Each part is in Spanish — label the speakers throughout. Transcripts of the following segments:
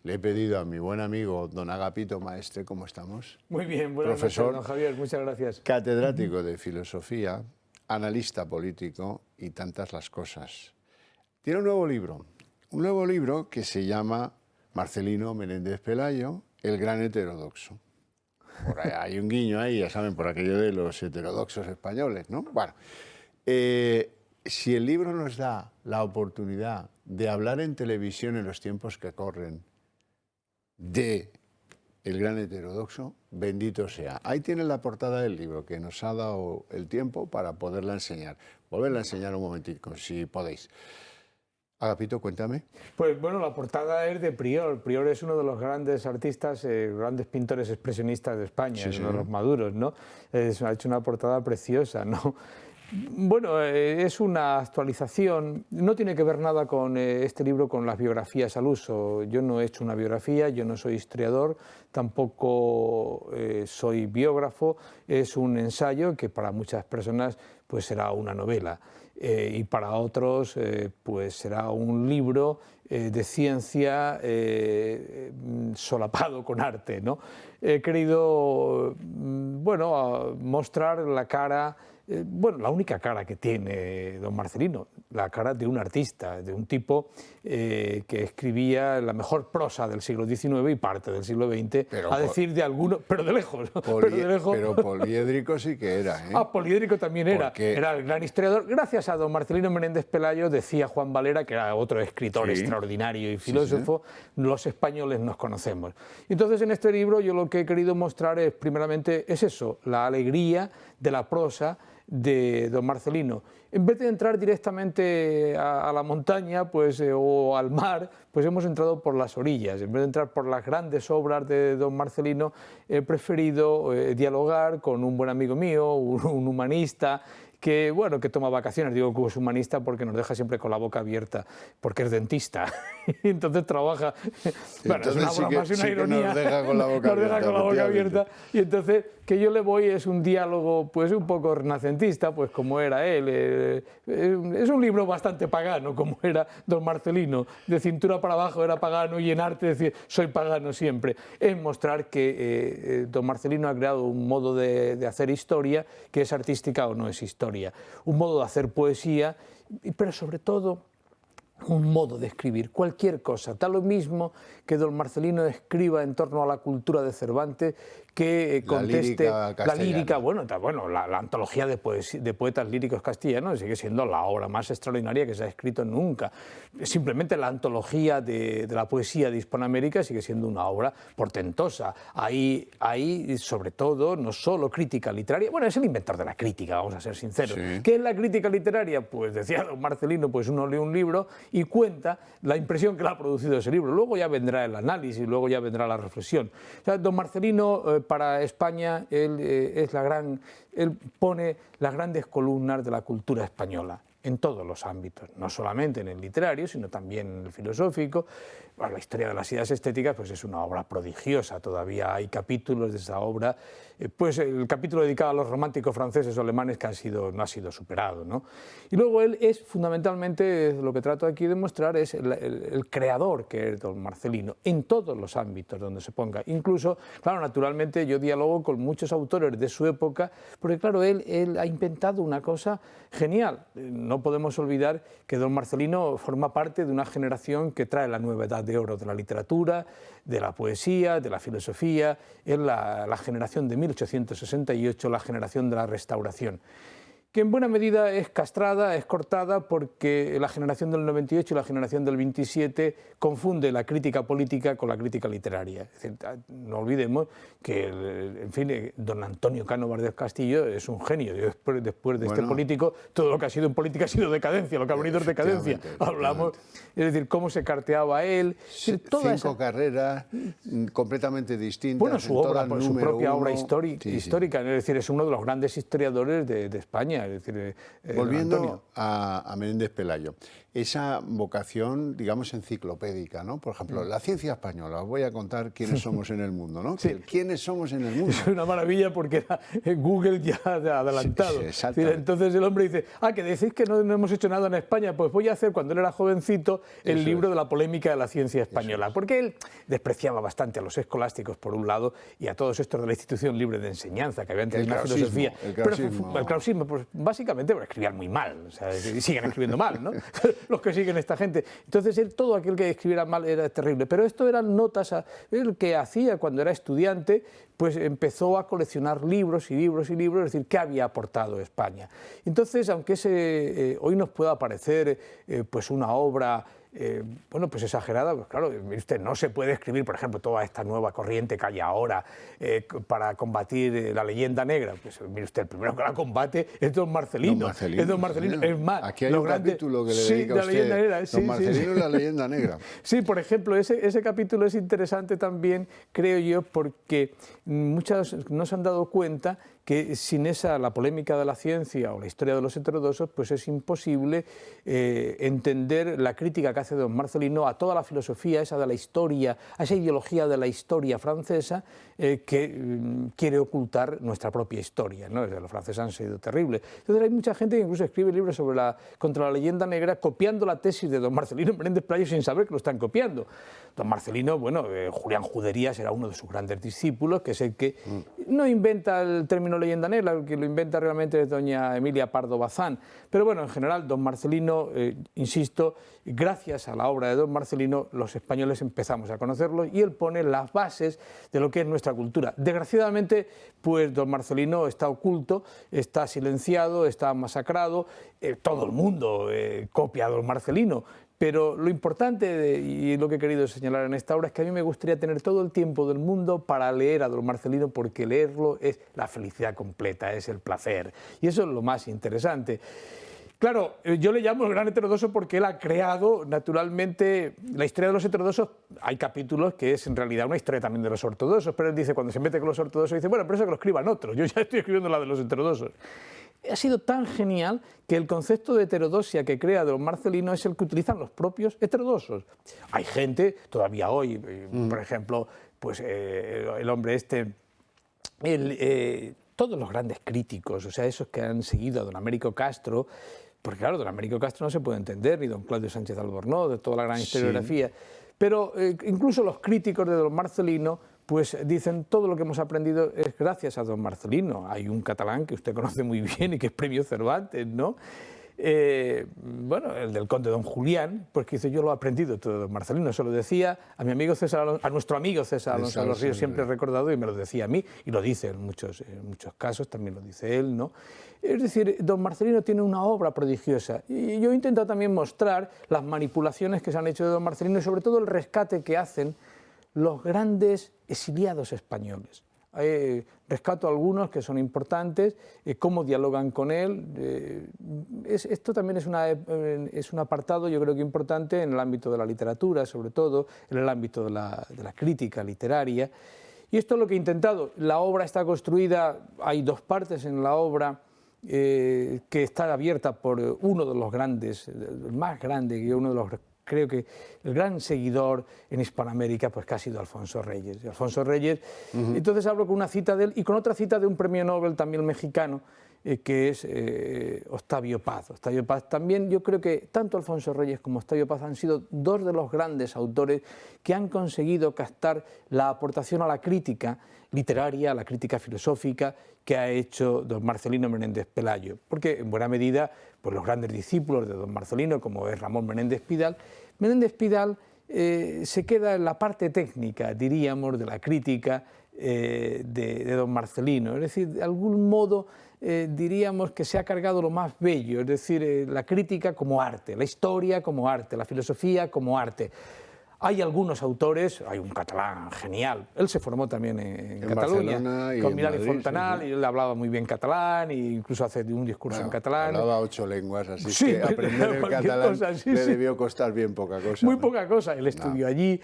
Speaker 1: le he pedido a mi buen amigo don Agapito Maestre, ¿cómo estamos?
Speaker 2: Muy bien, buenas
Speaker 1: Profesor,
Speaker 2: noches, don Javier, muchas gracias.
Speaker 1: Catedrático de filosofía, analista político y tantas las cosas. Tiene un nuevo libro que se llama Marcelino Menéndez Pelayo, el gran heterodoxo. Por ahí hay un guiño ahí, ya saben, por aquello de los heterodoxos españoles, ¿no? Bueno, si el libro nos da la oportunidad de hablar en televisión en los tiempos que corren de el gran heterodoxo, bendito sea. Ahí tiene la portada del libro, que nos ha dado el tiempo para poderla enseñar. Volverla a enseñar un momentito, si podéis. Agapito, cuéntame.
Speaker 2: Pues bueno, la portada es de Prior. Prior es uno de los grandes artistas, grandes pintores expresionistas de España,
Speaker 1: Sí,
Speaker 2: es
Speaker 1: sí.
Speaker 2: uno de los maduros, ¿no? Ha hecho una portada preciosa, ¿no? Bueno, es una actualización, no tiene que ver nada con este libro, con las biografías al uso. Yo no he hecho una biografía, yo no soy historiador, tampoco soy biógrafo, es un ensayo que para muchas personas pues será una novela y para otros pues será un libro de ciencia solapado con arte, ¿no? He querido bueno, mostrar la cara, bueno, la única cara que tiene don Marcelino, la cara de un artista, de un tipo que escribía la mejor prosa del siglo XIX y parte del siglo XX, a decir de alguno, pero de lejos.
Speaker 1: Pero poliédrico sí que era, ¿eh?
Speaker 2: Ah, poliédrico también era. Era el gran historiador. Gracias a don Marcelino Menéndez Pelayo, decía Juan Valera, que era otro escritor extraordinario y filósofo, los españoles nos conocemos. Entonces, en este libro yo lo que he querido mostrar es, primeramente, es eso, la alegría de la prosa de don Marcelino. En vez de entrar directamente a la montaña pues, o al mar, pues hemos entrado por las orillas. En vez de entrar por las grandes obras de don Marcelino, he preferido dialogar con un buen amigo mío, un humanista, que, bueno, que toma vacaciones. Digo que es humanista porque nos deja siempre con la boca abierta, porque es dentista. Y entonces trabaja... Bueno,
Speaker 1: entonces
Speaker 2: es una broma, es una ironía.
Speaker 1: Nos deja con la boca
Speaker 2: abierta. Y entonces, que yo le voy es un diálogo pues un poco renacentista, pues como era él. Es un libro bastante pagano, como era don Marcelino. De cintura para abajo era pagano y en arte decir, soy pagano siempre. Es mostrar que don Marcelino ha creado un modo de hacer historia que es artística o no es historia. Un modo de hacer poesía, pero sobre todo un modo de escribir cualquier cosa. Da lo mismo que don Marcelino escriba en torno a la cultura de Cervantes, que conteste la lírica, bueno, la antología de poetas líricos castellanos sigue siendo la obra más extraordinaria que se ha escrito nunca. Simplemente la antología de la poesía de Hispanoamérica sigue siendo una obra portentosa. Ahí, sobre todo, no solo crítica literaria, bueno, es el inventor de la crítica, vamos a ser sinceros. Sí. ¿Qué es la crítica literaria? Pues decía don Marcelino, pues uno lee un libro y cuenta la impresión que le ha producido ese libro. Luego ya vendrá el análisis, luego ya vendrá la reflexión. O sea, don Marcelino, para España, él pone las grandes columnas de la cultura española en todos los ámbitos, no solamente en el literario, sino también en el filosófico. Bueno, la historia de las ideas estéticas pues es una obra prodigiosa, todavía hay capítulos de esa obra, pues el capítulo dedicado a los románticos franceses o alemanes que no ha sido superado, ¿no? Y luego él es fundamentalmente, lo que trato aquí de mostrar es el creador que es don Marcelino, en todos los ámbitos donde se ponga. Incluso, claro, naturalmente yo dialogo con muchos autores de su época, porque claro, él ha inventado una cosa genial. No podemos olvidar que don Marcelino forma parte de una generación que trae la nueva edad de oro de la literatura, de la poesía, de la filosofía. Es la generación de 1868, la generación de la Restauración, que en buena medida es castrada, es cortada, porque la generación del 98 y la generación del 27 confunde la crítica política con la crítica literaria. Es decir, no olvidemos que, en fin, don Antonio Cánovas del Castillo es un genio. Después de este político, todo lo que ha sido en política ha sido decadencia, lo que ha venido es decadencia. Hablamos, es decir, cómo se carteaba él.
Speaker 1: Cinco carreras completamente distintas.
Speaker 2: Bueno, su propia obra histórica, es decir, es uno de los grandes historiadores de España. España. Es decir,
Speaker 1: volviendo a Menéndez Pelayo, esa vocación, digamos, enciclopédica, ¿no? Por ejemplo, la ciencia española, os voy a contar quiénes somos en el mundo, ¿no?
Speaker 2: Sí.
Speaker 1: ¿Quiénes somos en el mundo?
Speaker 2: Es una maravilla porque era Google ya adelantado.
Speaker 1: Sí, exactamente.
Speaker 2: Entonces el hombre dice, que decís que no hemos hecho nada en España, pues voy a hacer, cuando él era jovencito, el libro de la polémica de la ciencia española, porque él despreciaba bastante a los escolásticos, por un lado, y a todos estos de la institución libre de enseñanza, que habían tenido una filosofía.
Speaker 1: El krausismo.
Speaker 2: El krausismo, pues básicamente escribían muy mal, o sea, y siguen escribiendo mal, ¿no? Los que siguen esta gente. Entonces, todo aquel que escribiera mal era terrible. Pero esto eran notas, el que hacía cuando era estudiante, pues empezó a coleccionar libros y libros y libros, es decir, qué había aportado España. Entonces, aunque hoy nos pueda parecer pues una obra bueno, pues exagerada, pues claro, mire usted, no se puede escribir, por ejemplo, toda esta nueva corriente que hay ahora para combatir la leyenda negra. Pues mire usted, el primero que la combate es don Marcelino. Es don Marcelino. Es más,
Speaker 1: aquí hay un capítulo que le dedica
Speaker 2: a
Speaker 1: usted,
Speaker 2: la leyenda negra.
Speaker 1: Don Marcelino y la leyenda negra.
Speaker 2: Sí, por ejemplo, ese capítulo es interesante también, creo yo, porque muchos no se han dado cuenta que sin la polémica de la ciencia o la historia de los heterodoxos, pues es imposible entender la crítica que hace don Marcelino a toda la filosofía esa de la historia, a esa ideología de la historia francesa que quiere ocultar nuestra propia historia, ¿no? Los franceses han sido terribles. Entonces hay mucha gente que incluso escribe libros contra la leyenda negra copiando la tesis de don Marcelino Menéndez Pelayo sin saber que lo están copiando. Don Marcelino, bueno, Julián Juderías era uno de sus grandes discípulos, que es el que no inventa el término leyenda negra, el que lo inventa realmente es doña Emilia Pardo Bazán. Pero bueno, en general, don Marcelino, insisto, gracias a la obra de don Marcelino, los españoles empezamos a conocerlo y él pone las bases de lo que es nuestra cultura. Desgraciadamente, pues don Marcelino está oculto, está silenciado, está masacrado, todo el mundo copia a don Marcelino. Pero lo importante, y lo que he querido señalar en esta obra, es que a mí me gustaría tener todo el tiempo del mundo para leer a don Marcelino, porque leerlo es la felicidad completa, es el placer. Y eso es lo más interesante. Claro, yo le llamo el gran heterodoxo porque él ha creado, naturalmente, la historia de los heterodoxos. Hay capítulos que es en realidad una historia también de los ortodoxos, pero él dice, cuando se mete con los ortodoxos, dice, bueno, pero eso que lo escriban otros, yo ya estoy escribiendo la de los heterodoxos. Ha sido tan genial que el concepto de heterodoxia que crea don Marcelino es el que utilizan los propios heterodoxos. Hay gente, todavía hoy, por ejemplo, pues el hombre todos los grandes críticos, o sea, esos que han seguido a don Américo Castro, porque claro, don Américo Castro no se puede entender, ni don Claudio Sánchez Albornoz, de toda la gran historiografía, pero incluso los críticos de don Marcelino pues dicen, todo lo que hemos aprendido es gracias a don Marcelino. Hay un catalán que usted conoce muy bien y que es premio Cervantes, ¿no? Bueno, el del conde don Julián, pues que dice, yo lo he aprendido todo de don Marcelino, se lo decía a mi amigo César, a nuestro amigo César Alonso de los Ríos, siempre he recordado, y me lo decía a mí, y lo dice en muchos casos, también lo dice él, ¿no? Es decir, don Marcelino tiene una obra prodigiosa, y yo he intentado también mostrar las manipulaciones que se han hecho de don Marcelino y sobre todo el rescate que hacen los grandes exiliados españoles. Rescato algunos que son importantes, cómo dialogan con él. Esto también es un apartado, yo creo que importante en el ámbito de la literatura, sobre todo en el ámbito de la crítica literaria. Y esto es lo que he intentado. La obra está construida, hay dos partes en la obra, que está abierta por uno de los grandes, el más grande, y uno de los, creo que el gran seguidor en Hispanoamérica, pues que ha sido Alfonso Reyes. Y Alfonso Reyes, entonces hablo con una cita de él y con otra cita de un premio Nobel también mexicano, que es Octavio Paz. Octavio Paz también, yo creo que tanto Alfonso Reyes como Octavio Paz han sido dos de los grandes autores que han conseguido captar la aportación a la crítica literaria, a la crítica filosófica que ha hecho don Marcelino Menéndez Pelayo. Porque en buena medida, pues los grandes discípulos de don Marcelino, como es Ramón Menéndez Pidal, se queda en la parte técnica, diríamos, de la crítica de don Marcelino. Es decir, de algún modo diríamos que se ha cargado lo más bello, es decir, la crítica como arte, la historia como arte, la filosofía como arte. Hay algunos autores, hay un catalán genial, él se formó también en Cataluña, con Milán y Fontanal, sí. Y él hablaba muy bien catalán, e incluso hace un discurso en catalán.
Speaker 1: Hablaba 8 lenguas, así
Speaker 2: sí,
Speaker 1: que aprender el catalán
Speaker 2: cosa, sí,
Speaker 1: le debió costar bien poca cosa.
Speaker 2: Muy poca cosa, él estudió allí.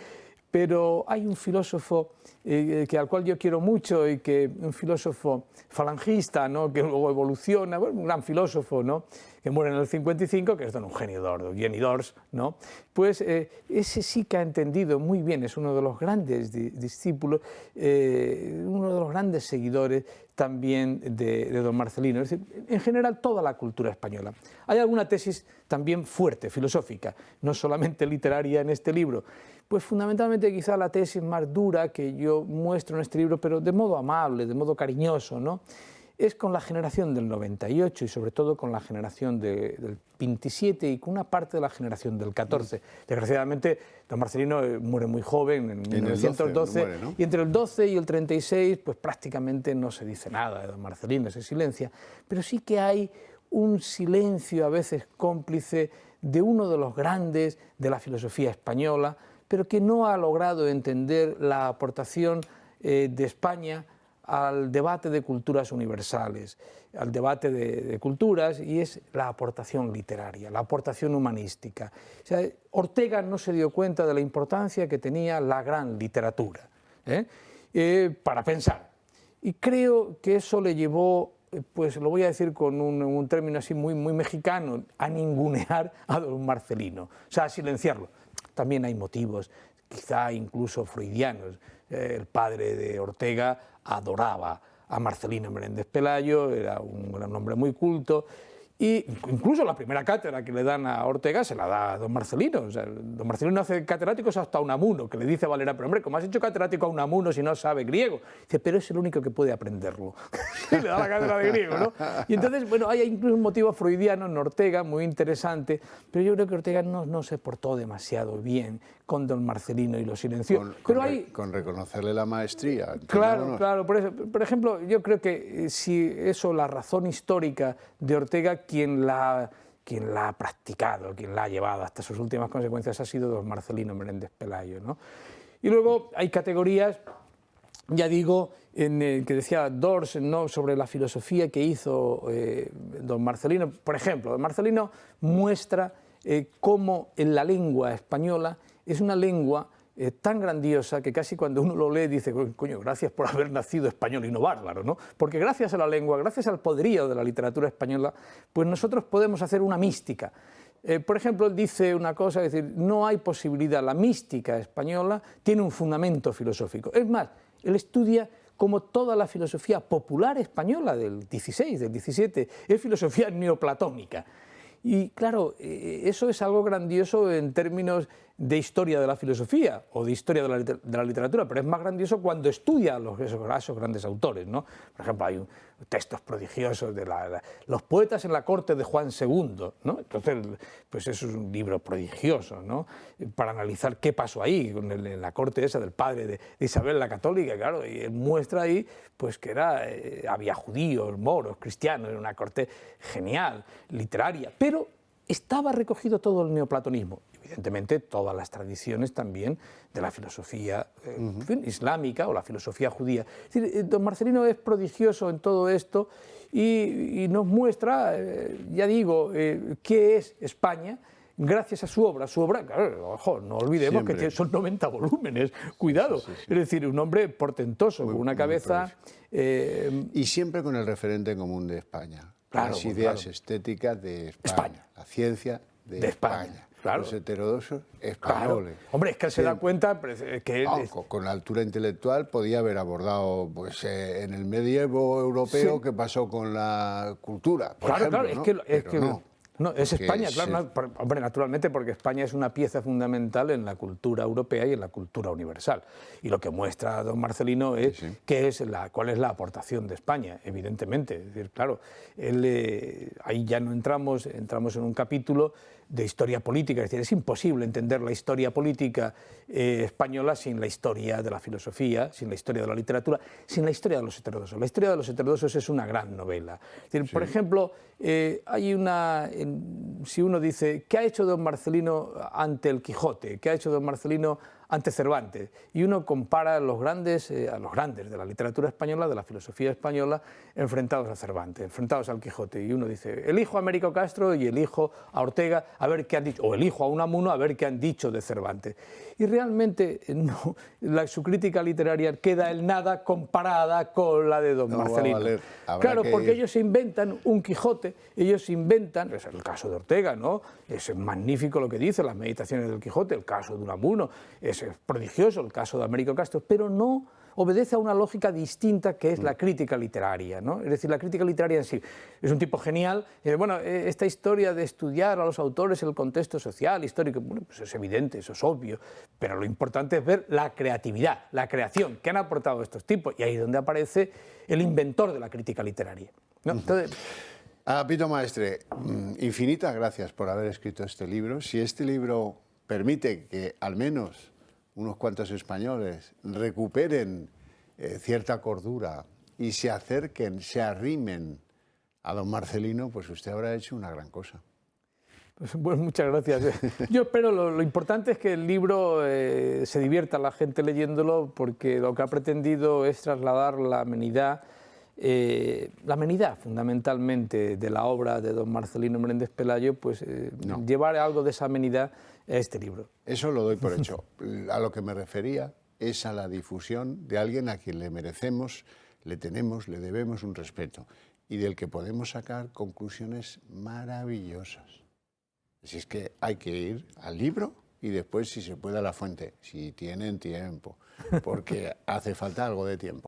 Speaker 2: pero hay un filósofo al cual yo quiero mucho, y un filósofo falangista, ¿no?, que luego evoluciona, bueno, un gran filósofo, ¿no?, que muere en el 55, que es don Eugenio Eugenio d'Ors, ¿no? Pues ese sí que ha entendido muy bien, es uno de los grandes discípulos, uno de los grandes seguidores también de don Marcelino, es decir, en general toda la cultura española. Hay alguna tesis también fuerte, filosófica, no solamente literaria en este libro, pues fundamentalmente quizá la tesis más dura que yo muestro en este libro, pero de modo amable, de modo cariñoso, ¿no?, es con la generación del 98 y sobre todo con la generación del 27 y con una parte de la generación del 14. Desgraciadamente, don Marcelino muere muy joven, en 1912, muere, ¿no? Y entre el 12 y el 36 pues prácticamente no se dice nada de don Marcelino, se silencia, pero sí que hay un silencio a veces cómplice de uno de los grandes de la filosofía española, pero que no ha logrado entender la aportación de España al debate de culturas universales, al debate de culturas, y es la aportación literaria, la aportación humanística. O sea, Ortega no se dio cuenta de la importancia que tenía la gran literatura para pensar. Y creo que eso le llevó, pues lo voy a decir con un término así muy mexicano, a ningunear a don Marcelino, o sea, a silenciarlo. También hay motivos, quizá incluso freudianos. El padre de Ortega adoraba a Marcelino Menéndez Pelayo, era un gran hombre muy culto, y incluso la primera cátedra que le dan a Ortega se la da a don Marcelino. O sea, don Marcelino hace catedráticos hasta a Unamuno, que le dice a Valera, pero hombre, ¿cómo has hecho catedrático a Unamuno si no sabe griego? Dice, pero es el único que puede aprenderlo. Y le da la cátedra de griego, ¿no? Y entonces, bueno, hay incluso un motivo freudiano en Ortega muy interesante, pero yo creo que Ortega no se portó demasiado bien con don Marcelino y lo silenció.
Speaker 1: Con reconocerle la maestría.
Speaker 2: Claro, claro. Por ejemplo, yo creo que si eso, la razón histórica de Ortega, quien la ha practicado, quien la ha llevado hasta sus últimas consecuencias ha sido don Marcelino Menéndez Pelayo, ¿no? Y luego hay categorías, ya digo, que decía Dors, ¿no?, sobre la filosofía que hizo don Marcelino. Por ejemplo, don Marcelino muestra cómo en la lengua española es una lengua tan grandiosa que casi cuando uno lo lee dice, coño, gracias por haber nacido español y no bárbaro, ¿no? Porque gracias a la lengua, gracias al poderío de la literatura española, pues nosotros podemos hacer una mística. Por ejemplo, él dice una cosa, es decir, no hay posibilidad, la mística española tiene un fundamento filosófico. Es más, él estudia como toda la filosofía popular española del 16, del 17, es filosofía neoplatónica. Y claro, eso es algo grandioso en términos de historia de la filosofía o de historia de la literatura, pero es más grandioso cuando estudia a esos grandes autores, ¿no? Por ejemplo, hay textos prodigiosos de los poetas en la corte de Juan II, ¿no? Entonces, pues eso es un libro prodigioso, ¿no?, para analizar qué pasó ahí en la corte esa del padre de Isabel la Católica, claro, y él muestra ahí pues que había judíos, moros, cristianos, era una corte genial, literaria, pero estaba recogido todo el neoplatonismo, evidentemente todas las tradiciones también de la filosofía islámica o la filosofía judía. Es decir, don Marcelino es prodigioso en todo esto y nos muestra, ya digo, qué es España gracias a su obra. Su obra, claro, ojo, no olvidemos que son 90 volúmenes, cuidado. Sí. Es decir, un hombre portentoso, con una cabeza...
Speaker 1: y siempre con el referente común de España. Claro, las ideas estéticas de España, la ciencia de España. Claro. Los heterodoxos españoles.
Speaker 2: Claro. Hombre, es que él se da cuenta que...
Speaker 1: con la altura intelectual podía haber abordado pues, en el medievo europeo qué pasó con la cultura, por ejemplo, ¿no?
Speaker 2: No, es España, claro, hombre, naturalmente, porque España es una pieza fundamental en la cultura europea y en la cultura universal. Y lo que muestra don Marcelino es cuál es la aportación de España, evidentemente. Es decir, claro, ahí ya no entramos en un capítulo de historia política, es decir, es imposible entender la historia política española sin la historia de la filosofía, sin la historia de la literatura, sin la historia de los heterodoxos. La historia de los heterodoxos es una gran novela. Es decir, por ejemplo, si uno dice, ¿qué ha hecho don Marcelino ante el Quijote? ¿Qué ha hecho don Marcelino ante Cervantes. Y uno compara a los grandes de la literatura española, de la filosofía española, enfrentados a Cervantes, enfrentados al Quijote. Y uno dice, elijo a Américo Castro y elijo a Ortega a ver qué han dicho, o elijo a Unamuno a ver qué han dicho de Cervantes. Y realmente no, su crítica literaria queda en nada comparada con la de don Marcelino. Claro, porque ellos se inventan un Quijote, ellos se inventan, es el caso de Ortega, ¿no? Es magnífico lo que dice, las meditaciones del Quijote, el caso de Unamuno, es prodigioso el caso de Américo Castro, pero no obedece a una lógica distinta que es la crítica literaria, ¿no? Es decir, la crítica literaria en sí es un tipo genial. Bueno, esta historia de estudiar a los autores en el contexto social, histórico, bueno, pues es evidente, eso es obvio, pero lo importante es ver la creatividad, la creación que han aportado estos tipos, y ahí es donde aparece el inventor de la crítica literaria, ¿no? Entonces,
Speaker 1: Pito Maestre, infinitas gracias por haber escrito este libro. Si este libro permite que al menos unos cuantos españoles recuperen cierta cordura y se acerquen, se arrimen a don Marcelino, pues usted habrá hecho una gran cosa.
Speaker 2: Pues muchas gracias. Yo espero, lo importante es que el libro se divierta a la gente leyéndolo, porque lo que ha pretendido es trasladar la amenidad fundamentalmente de la obra de don Marcelino Menéndez Pelayo, pues llevar algo de esa amenidad a este libro.
Speaker 1: Eso lo doy por hecho. A lo que me refería es a la difusión de alguien a quien le merecemos, le tenemos, le debemos un respeto y del que podemos sacar conclusiones maravillosas. Así es que hay que ir al libro y después, si se puede, a la fuente, si tienen tiempo, porque hace falta algo de tiempo.